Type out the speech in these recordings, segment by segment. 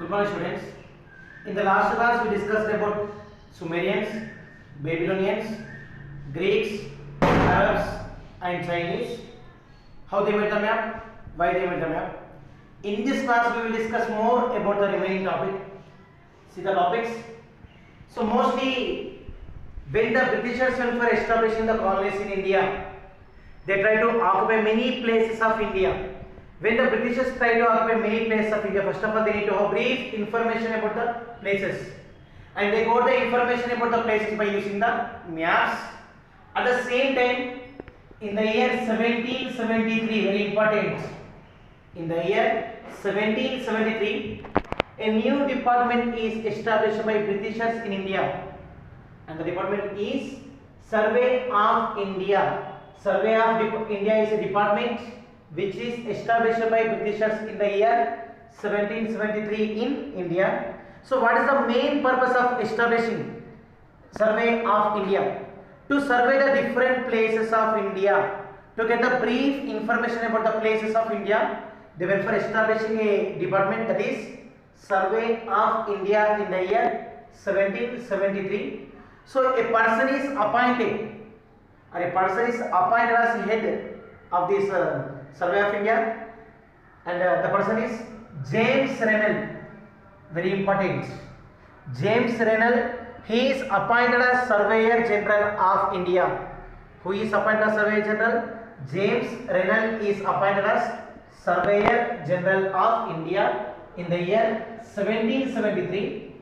Good morning, students. In the last class, we discussed about Sumerians, Babylonians, Greeks, Arabs, and Chinese. How they made the map, why they made the map. In this class, we will discuss more about the remaining topic. See the topics. So mostly, when the Britishers went for establishing the colonies in India, they tried to occupy many places of India. When the Britishers try to occupy many places of India, first of all they need to have brief information about the places, and they got the information about the places by using the maps. At the same time, in the year 1773, very important, in the year 1773, a new department is established by Britishers in India, and the department is Survey of India. Survey of India is a department which is established by Britishers in the year 1773 in India. So what is the main purpose of establishing Survey of India? To survey the different places of India, to get the brief information about the places of India. They were for establishing a department, that is Survey of India, in the year 1773. So a person is appointed, or a person is appointed as head of this Survey of India, and the person is James Rennell. Very important. James Rennell, he is appointed as Surveyor General of India. Who is appointed as Surveyor General? James Rennell is appointed as Surveyor General of India in the year 1773.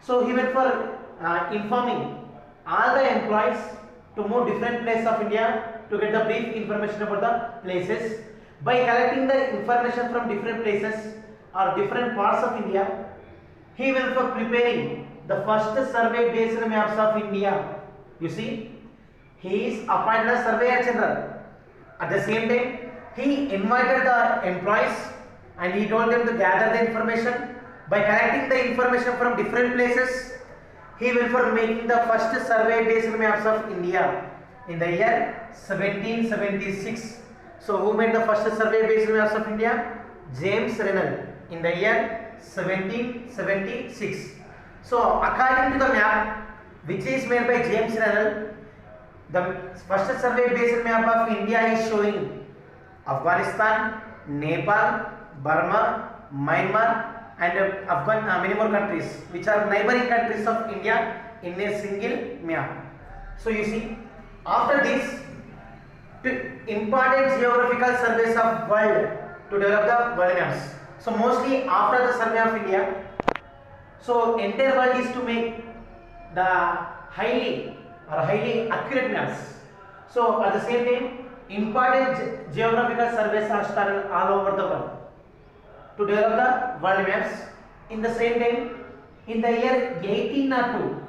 So he went for informing all the employees to move different places of India to get the brief information about the places. By collecting the information from different places or different parts of India, he went for preparing the first survey based maps of India. You see, he is appointed as Surveyor General. At the same time, he invited the employees and he told them to gather the information. By collecting the information from different places, he went for making the first survey based maps of India in the year 1776. So who made the first survey based maps of India? James Rennell in the year 1776. So according to the map which is made by James Rennell, the first survey based map of India is showing Afghanistan, Nepal, Burma, Myanmar, and many more countries which are neighboring countries of India in a single map. So you see, after this, important geographical surveys of world to develop the world maps. So mostly after the Survey of India, so entire world is to make the highly accurate maps. So at the same time, important geographical surveys are started all over the world to develop the world maps. In the same time, in the year 1802,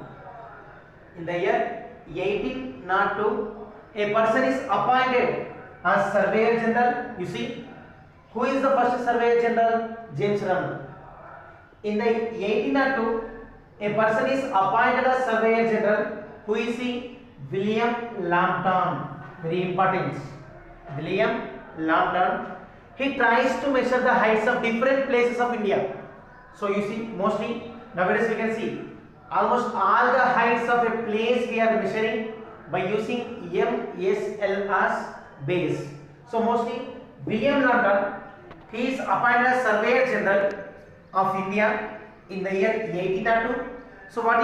a person is appointed as Surveyor General. You see, who is the first Surveyor General? James Rennell. In the 1802, a person is appointed as Surveyor General. Who is he? William Lambton. Very important. William Lambton. He tries to measure the heights of different places of India. So you see, mostly nowadays we can see almost all the heights of a place we are measuring by using MSL as base. So mostly William Lambton, he is appointed as Surveyor General of India in the year 1802. So what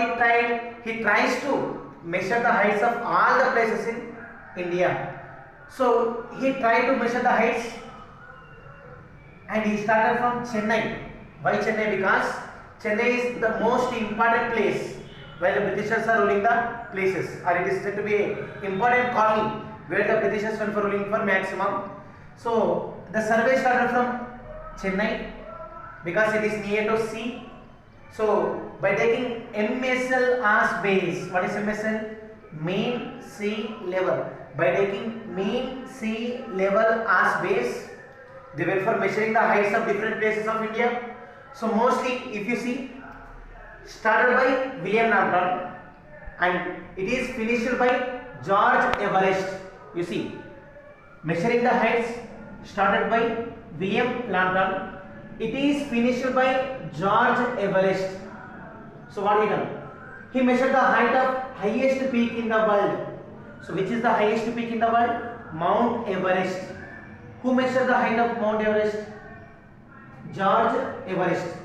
he tries to measure the heights of all the places in India. So he tried to measure the heights, and he started from Chennai. Why Chennai? Because Chennai is the most important place where the Britishers are ruling the places, or it is said to be an important colony where the Britishers went for ruling for maximum. So the survey started from Chennai because it is near to sea. So by taking MSL as base, what is MSL? Mean sea level. By taking mean sea level as base, they were for measuring the heights of different places of India. So mostly, if you see, started by William Lambton and it is finished by George Everest. You see, measuring the heights started by William Lambton. It is finished by George Everest. So what he done? He measured the height of highest peak in the world. So which is the highest peak in the world? Mount Everest. Who measured the height of Mount Everest? George Everest.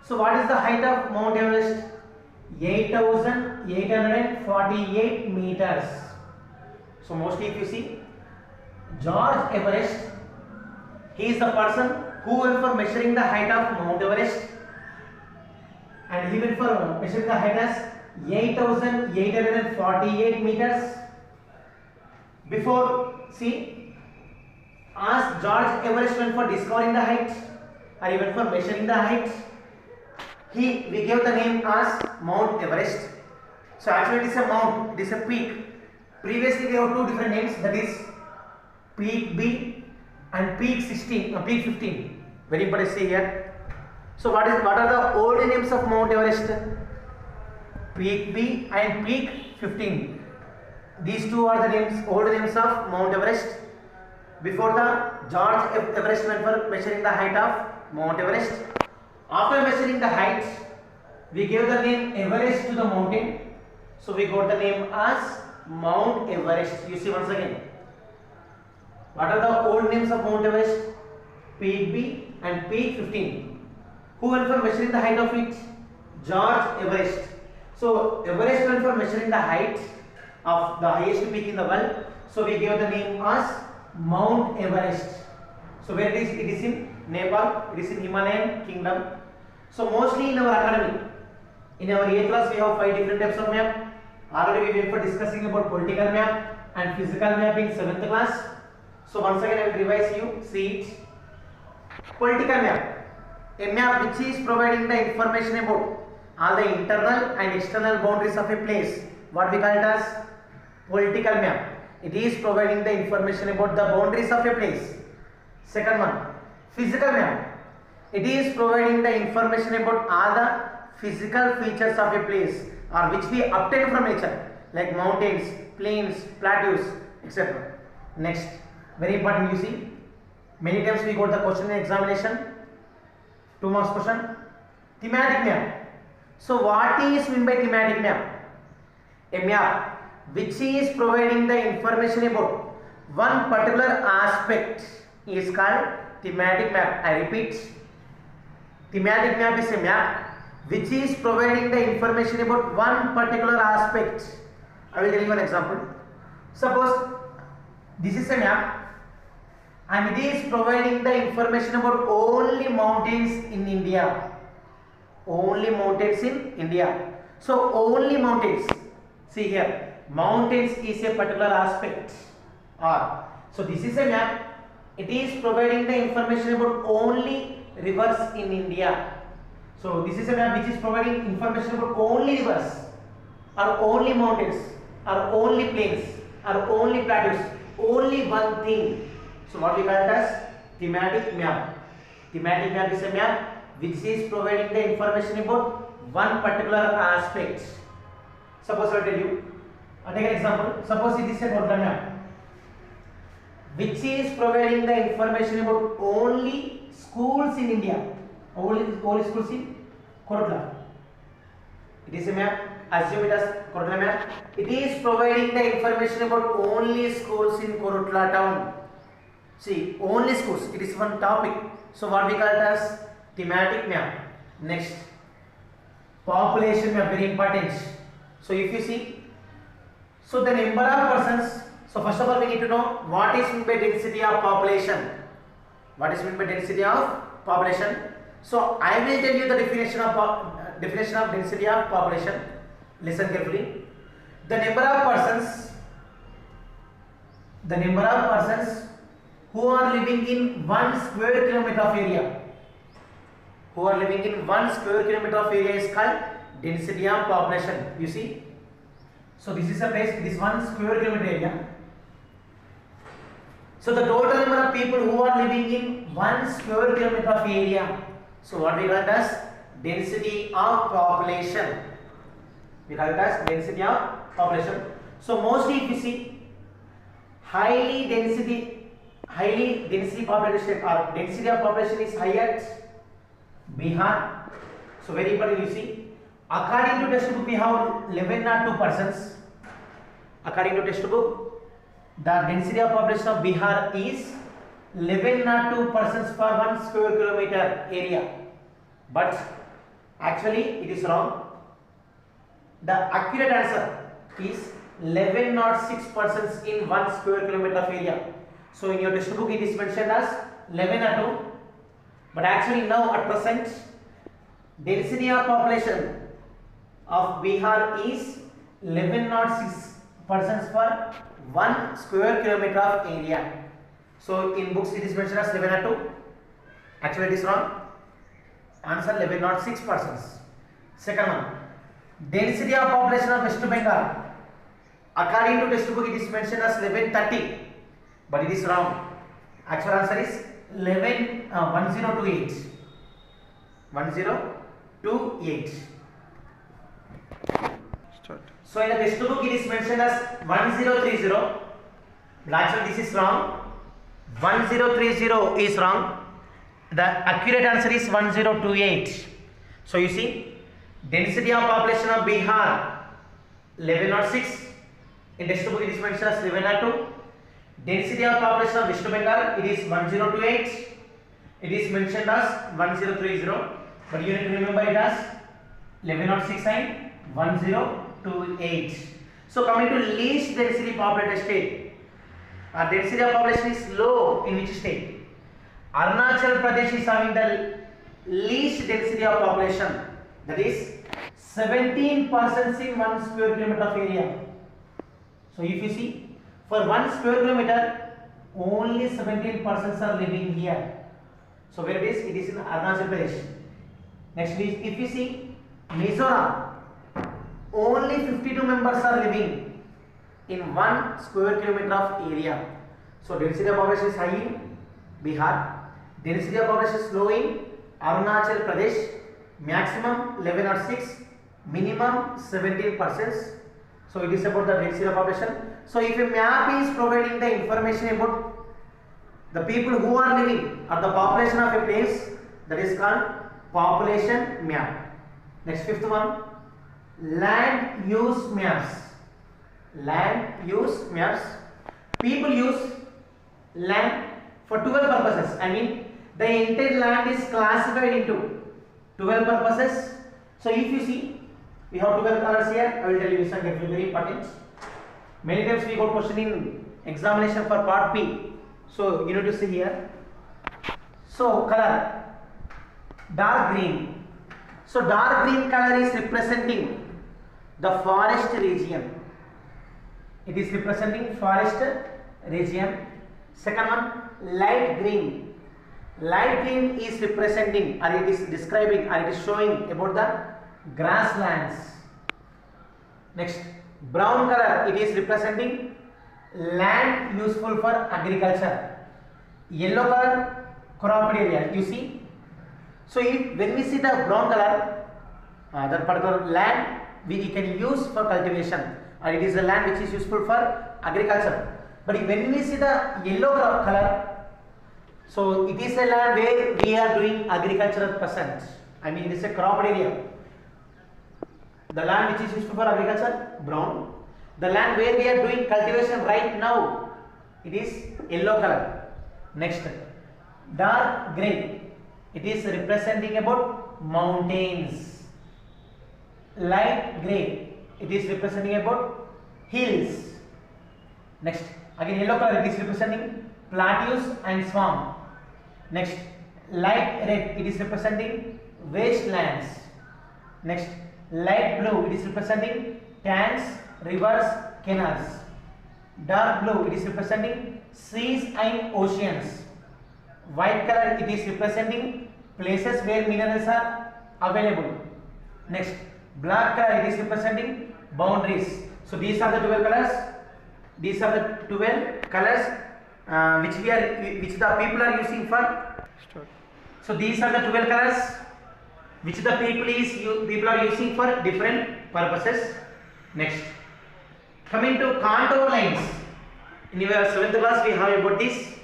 So what is the height of Mount Everest? 8,848 meters. So mostly if you see, George Everest, he is the person who went for measuring the height of Mount Everest, and he went for measuring the height as 8,848 meters. Before, see, as George Everest went for discovering the height, or he went for measuring the height, we gave the name as Mount Everest. So actually it is a mount, it is a peak. Previously we have two different names, that is Peak B and Peak 16, Peak 15. Very important to see here. So what are the old names of Mount Everest? Peak B and Peak 15. These two are the names, old names of Mount Everest. Before the George Everest went for measuring the height of Mount Everest. After measuring the height, we gave the name Everest to the mountain. So we got the name as Mount Everest. You see once again. What are the old names of Mount Everest? Peak B and Peak 15. Who went for measuring the height of it? George Everest. So Everest went for measuring the height of the highest peak in the world. So we gave the name as Mount Everest. So where it is? It is in Nepal. It is in Himalayan kingdom. So mostly in our academy, in our A class, we have 5 different types of map. Already we went for discussing about political map and physical map in 7th class. So once again I will revise you. See it. Political map, a map which is providing the information about all the internal and external boundaries of a place. What we call it as political map. It is providing the information about the boundaries of a place. Second one, physical map. It is providing the information about all the physical features of a place or which we obtain from nature, like mountains, plains, plateaus, etc. Next, very important, you see, many times we got the question in examination, 2 marks question. Thematic map. So what is meant by thematic map? A map which is providing the information about one particular aspect is called thematic map. I repeat, thematic map is a map which is providing the information about one particular aspect. I will tell you an example. Suppose this is a map and it is providing the information about only mountains in India. Only mountains in India. So only mountains. See here, mountains is a particular aspect. So this is a map. It is providing the information about only rivers in India. So this is a map which is providing information about only rivers, or only mountains, or only plains, or only plateaus, only one thing. So what we call it as thematic map. Thematic map is a map which is providing the information about one particular aspect. Suppose I will tell you, I'll take an example. Suppose it is a Kodla map which is providing the information about only schools in India. Only schools in Kodla. It is a map. Assume it as Kodla map. It is providing the information about only schools in Kodla town. See, only schools. It is one topic. So what we call it as thematic map. Next, population map, very important. So if you see, so the number of persons. So first of all, we need to know what is meant by density of population. What is meant by density of population? So I will tell you the definition of density of population. Listen carefully. The number of persons who are living in 1 square kilometer of area. Who are living in 1 square kilometer of area is called density of population. You see. So this is a place. It is 1 square kilometer area. So the total number of people who are living in 1 square kilometer of area. So what we call it as density of population. We call it as density of population. So mostly if you see, highly density population or density of population is higher Bihar. So very important, you see. According to textbook, we have 1102 persons. According to textbook, the density of population of Bihar is 1102 persons per 1 square kilometer area. But actually, it is wrong. The accurate answer is 1106 persons in 1 square kilometer of area. So in your textbook, it is mentioned as 1102. But actually now at present, density of population of Bihar is 1106 persons per 1 square kilometer of area. So in books it is mentioned as 1102. Actually it is wrong. Answer 1106 persons. Second one, density of population of West Bengal. According to textbook it is mentioned as 1130, but it is wrong. Actual answer is 1028. 1028. Start. So in the textbook it is mentioned as 1030, but actually this is wrong. 1030 is wrong. The accurate answer is 1028. So you see, density of population of Bihar 1106. In textbook it is mentioned as 1102. Density of population of West Bengal, it is 1028. It is mentioned as 1030, but you need to remember it as 1106 and 1028. So coming to least density populated state, our density of population is low in which state? Arunachal Pradesh is having the least density of population, that is 17% in 1 square kilometer of area. So if you see, for 1 square kilometer, only 17% are living here. So where it is? It is in Arunachal Pradesh. Next, if you see Mizoram, only 52 members are living in 1 square kilometer of area. So density of population is high in Bihar. Density of population is low in Arunachal Pradesh. Maximum 1106, minimum 17%. So it is about the density of population. So if a map is providing the information about the people who are living or the population of a place, that is called population map. Next, fifth one, land use maps. Land use maps. People use land for 12 purposes. I mean, the entire land is classified into 12 purposes. So if you see, we have 12 colors here. I will tell you this again, very important. Many times we got question in examination for part P. So you need to see here. So color, dark green. So dark green color is representing the forest region. It is representing forest region. Second one, light green. Light green is representing, or it is describing, or it is showing about the grasslands. Next, brown color, it is representing land useful for agriculture. Yellow color, cropped area. You see, so when we see the brown color, that particular land we can use for cultivation, or it is a land which is useful for agriculture. But when we see the yellow color, so it is a land where we are doing agricultural present. I mean, it is a cropped area. The land which is useful for agriculture, brown. The land where we are doing cultivation right now, it is yellow color. Next, dark gray. It is representing about mountains. Light gray. It is representing about hills. Next, again yellow color. It is representing plateaus and swamp. Next, light red. It is representing wastelands. Next, light blue. It is representing tanks, rivers, canals. Dark blue, it is representing seas and oceans. White color, it is representing places where minerals are available. Next, black color, it is representing boundaries. So these are the 12 colors. These are the 12 colors which the people are using for. So these are the 12 colors which the people are using for different purposes. Next, coming to contour lines. In your 7th class we have about this.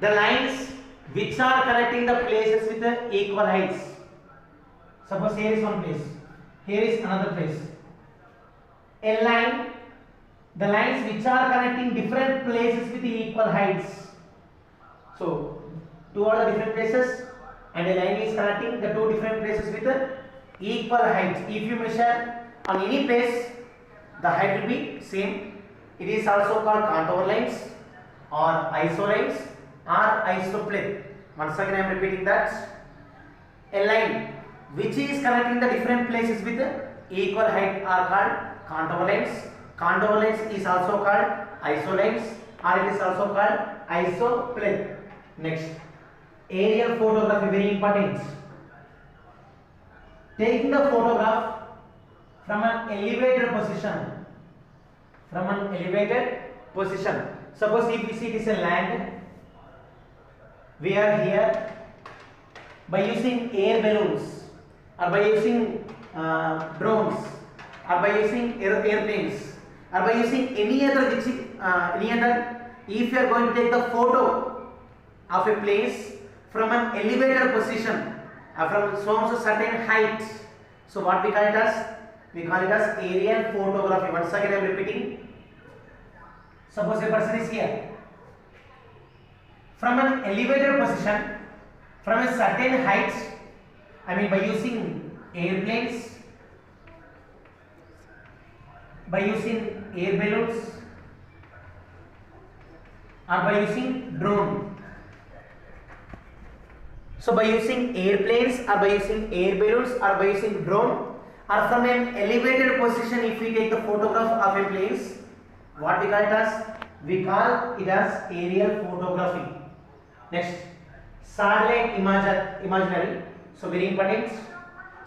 The lines which are connecting the places with the equal heights. Suppose here is one place, here is another place. A line, the lines which are connecting different places with equal heights. So two are the different places, and a line is connecting the two different places with equal height. If you measure on any place, the height will be same. It is also called contour lines or isolines or isoplane. Once again I am repeating that. A line which is connecting the different places with equal height are called contour lines. Contour lines is also called isolines or it is also called isoplane. Next, aerial photography, very important. Taking the photograph from an elevated position. From an elevated position. Suppose if we see it is a land, we are here. By using air balloons or by using drones or by using airplanes or by using any other if you are going to take the photo of a place from an elevated position from so certain height, so what we call it as? We call it as aerial photography. Once again I am repeating. Suppose a person is here from an elevated position from a certain height, I mean by using airplanes, by using air balloons or by using drone. So by using airplanes or by using air balloons or by using drone or from an elevated position, if we take the photograph of a place, what we call it as? We call it as aerial photography. Next, satellite imagery. So very important.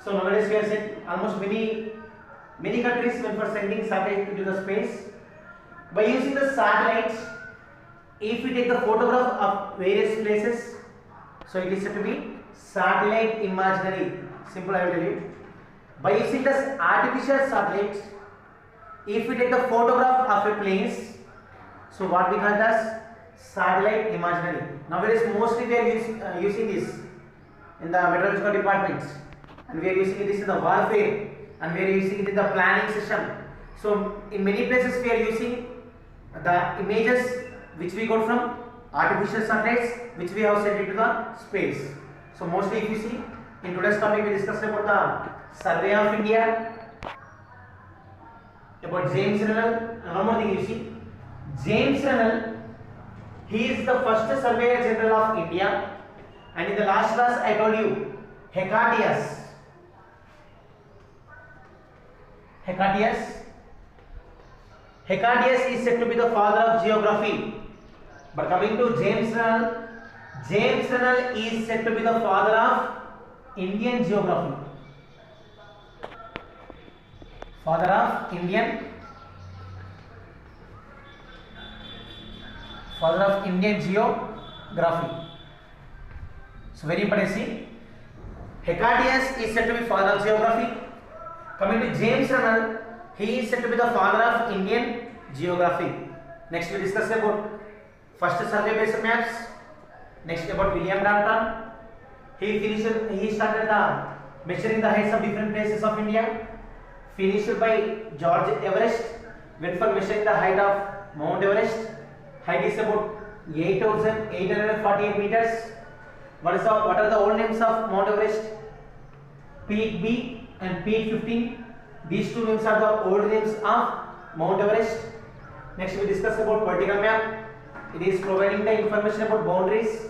So nowadays we are saying almost many countries went for sending satellite into the space. By using the satellite, if we take the photograph of various places, so it is said to be satellite imagery. Simple, I will tell you. By using this artificial satellite, if we take the photograph of a place, so what we call it as satellite imagery. Nowadays mostly we are using this in the meteorological departments, and we are using this in the warfare, and we are using it in the planning session. So in many places we are using the images which we got from artificial satellites which we have sent into the space. So mostly if you see in today's topic we discussed about the survey of India, about James Renell, and one more thing you see, James Renell, he is the first surveyor general of India, and in the last class I told you Hecataeus is said to be the father of geography. But coming to James Renell is said to be the father of Indian geography. Father of Indian geography. So very important. See, Hecataeus is said to be father of geography. Coming to James Renell, he is said to be the father of Indian geography. Next we discuss about first survey based maps. Next about William Danton. He started the measuring the heights of different places of India. Finished by George Everest. Went for measuring the height of Mount Everest. Height is about 8,848 meters. What are the old names of Mount Everest? Peak B and Peak 15. These two names are the old names of Mount Everest. Next we discuss about political map. It is providing the information about boundaries.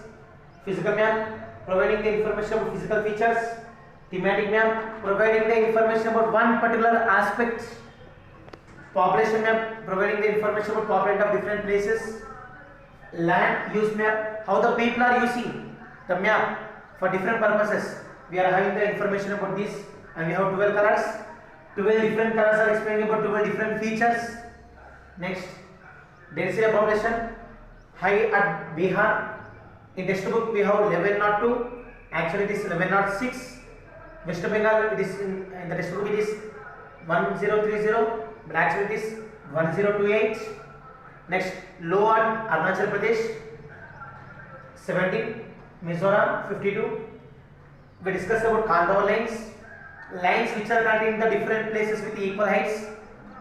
Physical map, providing the information about physical features. Thematic map, providing the information about one particular aspect. Population map, providing the information about population of different places. Land use map, how the people are using the map for different purposes. We are having the information about this, and we have 12 colors. 12 different colors are explaining about 12 different features. Next, density of population, high at Bihar. In textbook we have 1102. Actually it is 1106. West Bengal, it is in the textbook it is 1030, but actually it is 1028. Next, low at Arunachal Pradesh 17, Mizoram 52. We discussed about contour lines. lines which are cut in the different places with equal heights.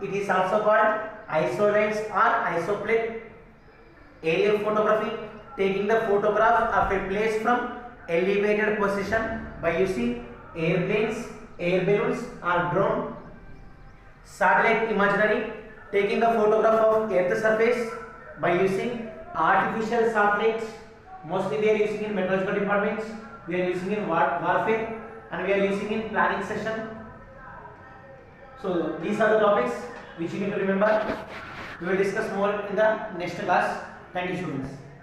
It is also called isolines or isoplate. Aerial photography, taking the photograph of a place from elevated position by using airplanes, air balloons or drone. Satellite imagery, taking the photograph of Earth surface by using artificial satellites. Mostly we are using in meteorological departments, we are using in warfare, and we are using in planning session. So these are the topics which you need to remember. We will discuss more in the next class. Thank you, students.